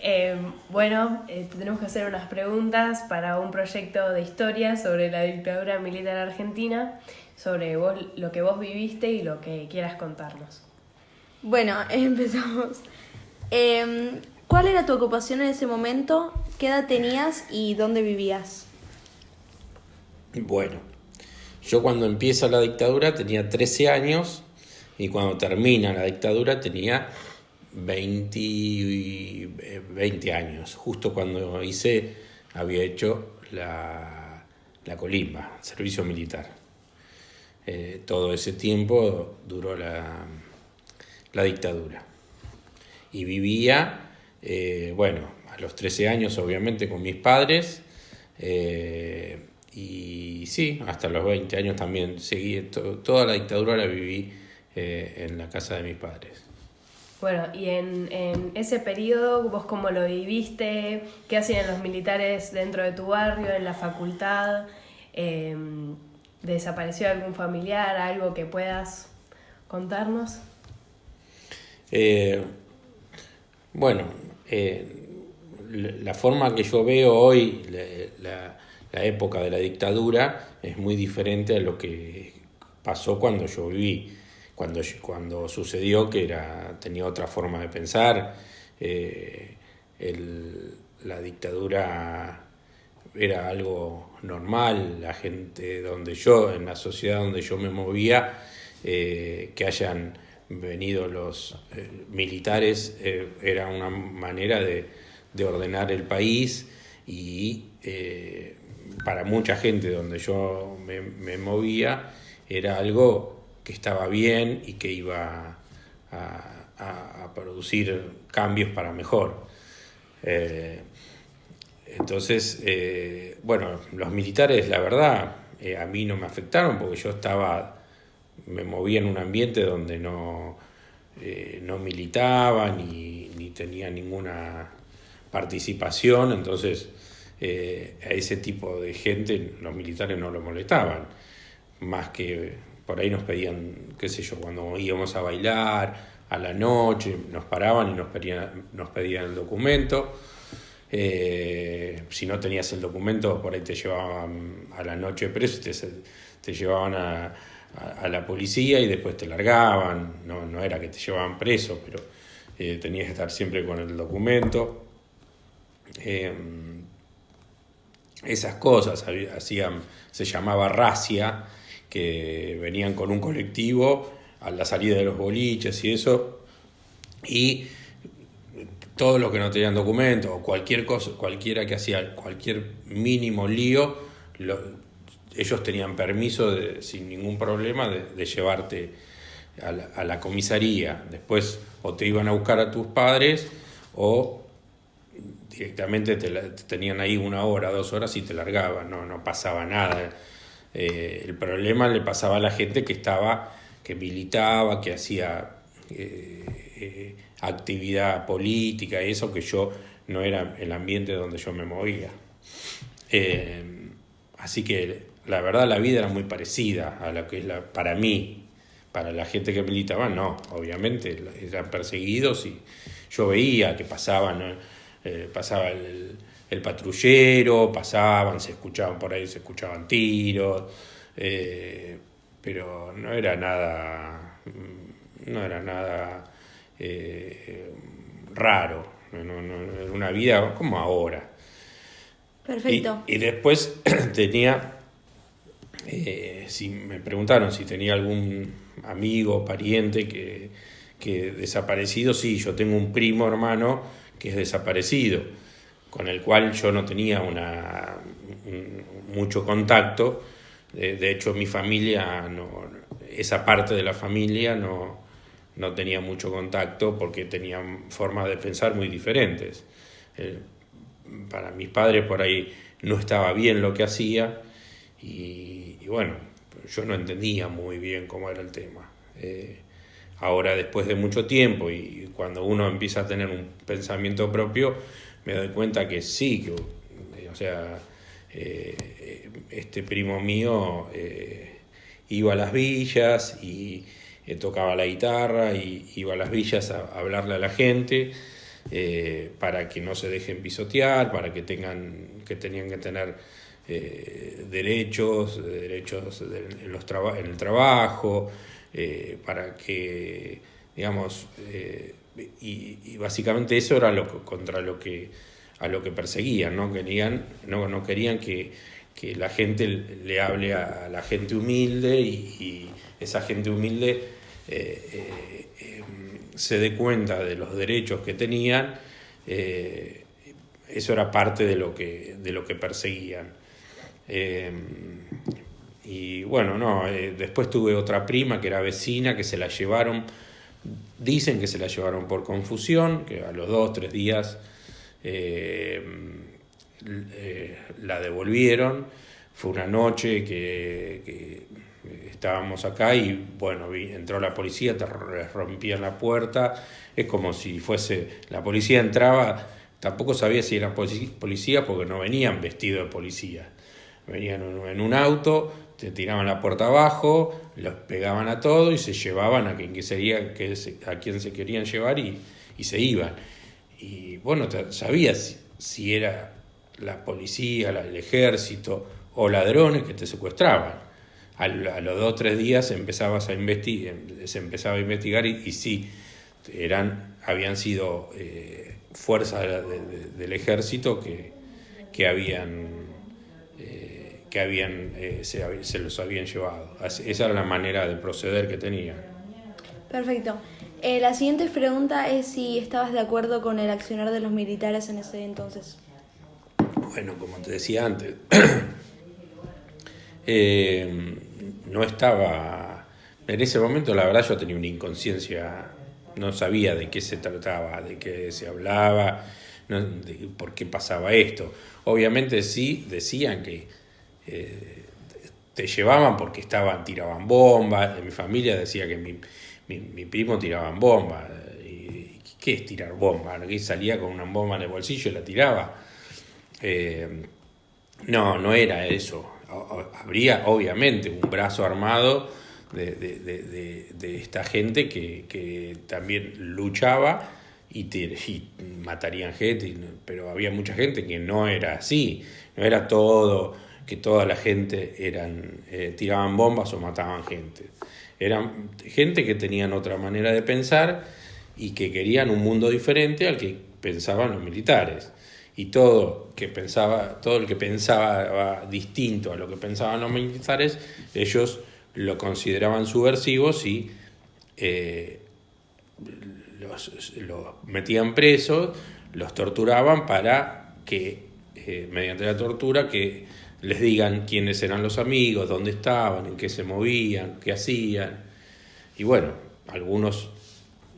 Te tenemos que hacer unas preguntas para un proyecto de historia sobre la dictadura militar argentina, sobre vos, lo que vos viviste y lo que quieras contarnos. Bueno, empezamos. ¿Cuál era tu ocupación en ese momento? ¿Qué edad tenías y dónde vivías? Bueno, yo cuando empieza la dictadura tenía 13 años y cuando termina la dictadura tenía 20 años. Justo cuando había hecho la colimba, servicio militar. Todo ese tiempo duró la dictadura. Y vivía, a los 13 años obviamente con mis padres, y sí, hasta los 20 años también seguí, toda la dictadura la viví en la casa de mis padres. Bueno, y en ese periodo, ¿vos cómo lo viviste? ¿Qué hacían los militares dentro de tu barrio, en la facultad? ¿Desapareció algún familiar, algo que puedas contarnos? La forma que yo veo hoy la época de la dictadura es muy diferente a lo que pasó cuando yo viví, cuando sucedió, que tenía otra forma de pensar. La dictadura era algo normal, la gente en la sociedad donde yo me movía, que hayan venido los militares, era una manera de ordenar el país y para mucha gente donde yo me movía era algo que estaba bien y que iba a producir cambios para mejor. Entonces, los militares, la verdad, a mí no me afectaron porque me movía en un ambiente donde no militaba ni tenía ninguna participación, entonces a ese tipo de gente los militares no lo molestaban, más que por ahí nos pedían, qué sé yo, cuando íbamos a bailar a la noche, nos paraban y nos pedían el documento. Si no tenías el documento, por ahí te llevaban a la noche preso, te llevaban a la policía y después te largaban. No era que te llevaban preso, pero tenías que estar siempre con el documento. Esas cosas se llamaba racia, que venían con un colectivo a la salida de los boliches y eso, y todos los que no tenían documento o cualquier cosa, cualquiera que hacía cualquier mínimo lío, ellos tenían permiso sin ningún problema de llevarte a la comisaría. Después o te iban a buscar a tus padres o directamente te tenían ahí 1 hora, 2 horas y te largaban, no pasaba nada. El problema le pasaba a la gente que militaba, que hacía actividad política y eso, que yo no era el ambiente donde yo me movía. Así que la verdad la vida era muy parecida a lo que es para mí. Para la gente que militaba, no, obviamente eran perseguidos y yo veía que pasaba el patrullero, se escuchaban tiros, pero no era nada raro, era una vida como ahora. Perfecto. Y después tenía, si me preguntaron si tenía algún amigo, pariente que desaparecido, sí, yo tengo un primo hermano que es desaparecido, con el cual yo no tenía mucho contacto. De hecho, mi familia, esa parte de la familia no tenía mucho contacto porque tenían formas de pensar muy diferentes. Para mis padres por ahí no estaba bien lo que hacía y bueno, yo no entendía muy bien cómo era el tema. Ahora, después de mucho tiempo y cuando uno empieza a tener un pensamiento propio, me doy cuenta que sí, este primo mío iba a las villas y tocaba la guitarra y iba a las villas a hablarle a la gente, para que no se dejen pisotear, para que tenían que tener derechos en el trabajo, para que, digamos, y básicamente eso era contra lo que perseguían, no querían que la gente le hable a la gente humilde y esa gente humilde se dé cuenta de los derechos que tenían. Eso era parte de lo que perseguían. Y bueno, después tuve otra prima que era vecina, que se la llevaron, dicen que se la llevaron por confusión, que a los 2-3 días la devolvieron. Fue una noche que estábamos acá y bueno, entró la policía, te rompían la puerta, es como si fuese, la policía entraba, tampoco sabía si eran policías porque no venían vestidos de policía, venían en un auto, te tiraban la puerta abajo, los pegaban a todos y se llevaban a quien se querían llevar y se iban. Y bueno, sabías si era la policía, el ejército o ladrones que te secuestraban. A los 2-3 días se empezaba a investigar y sí, habían sido fuerzas del ejército se los habían llevado. Esa era la manera de proceder que tenían. Perfecto. La siguiente pregunta es si estabas de acuerdo con el accionar de los militares en ese entonces. Bueno, como te decía antes, no estaba... En ese momento, la verdad, yo tenía una inconsciencia, no sabía de qué se trataba, de qué se hablaba, de por qué pasaba esto. Obviamente sí decían que te llevaban porque tiraban bombas. En mi familia decía que mi primo tiraban bombas. ¿Y qué es tirar bombas? Aquí salía con una bomba en el bolsillo y la tiraba. No era eso. Habría obviamente un brazo armado de esta gente que también luchaba y matarían gente, pero había mucha gente que no era así, no era que toda la gente tiraban bombas o mataban gente. Eran gente que tenían otra manera de pensar y que querían un mundo diferente al que pensaban los militares. Y todo el que pensaba distinto a lo que pensaban los militares, ellos lo consideraban subversivos y los metían presos, los torturaban para que, mediante la tortura, que les digan quiénes eran los amigos, dónde estaban, en qué se movían, qué hacían. Y bueno, algunos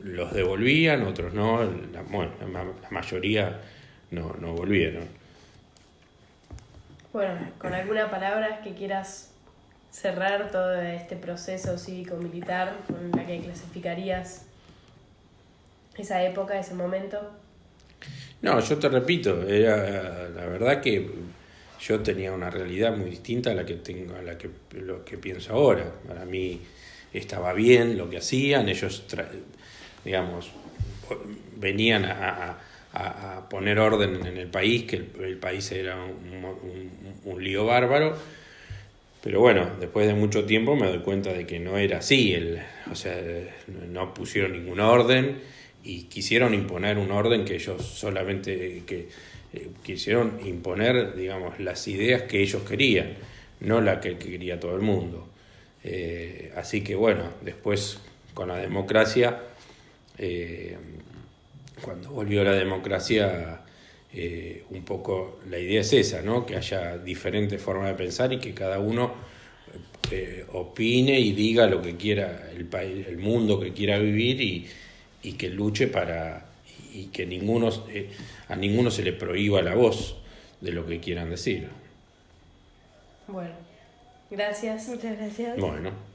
los devolvían, otros no, la mayoría no volvieron. Bueno, con alguna palabra que quieras cerrar todo este proceso cívico-militar con la que clasificarías esa época, ese momento. No, yo te repito, la verdad que yo tenía una realidad muy distinta a lo que pienso ahora. Para mí estaba bien lo que hacían, ellos venían a poner orden en el país, que el país era un lío bárbaro, pero bueno, después de mucho tiempo me doy cuenta de que no era así, no pusieron ningún orden y quisieron imponer un orden que ellos solamente quisieron imponer, digamos, las ideas que ellos querían, no la que quería todo el mundo. Así que bueno, después con la democracia, cuando volvió la democracia, un poco la idea es esa, ¿no? Que haya diferentes formas de pensar y que cada uno opine y diga lo que quiera, el mundo que quiera vivir y que luche y que a ninguno se le prohíba la voz de lo que quieran decir. Bueno, gracias. Muchas gracias. Bueno.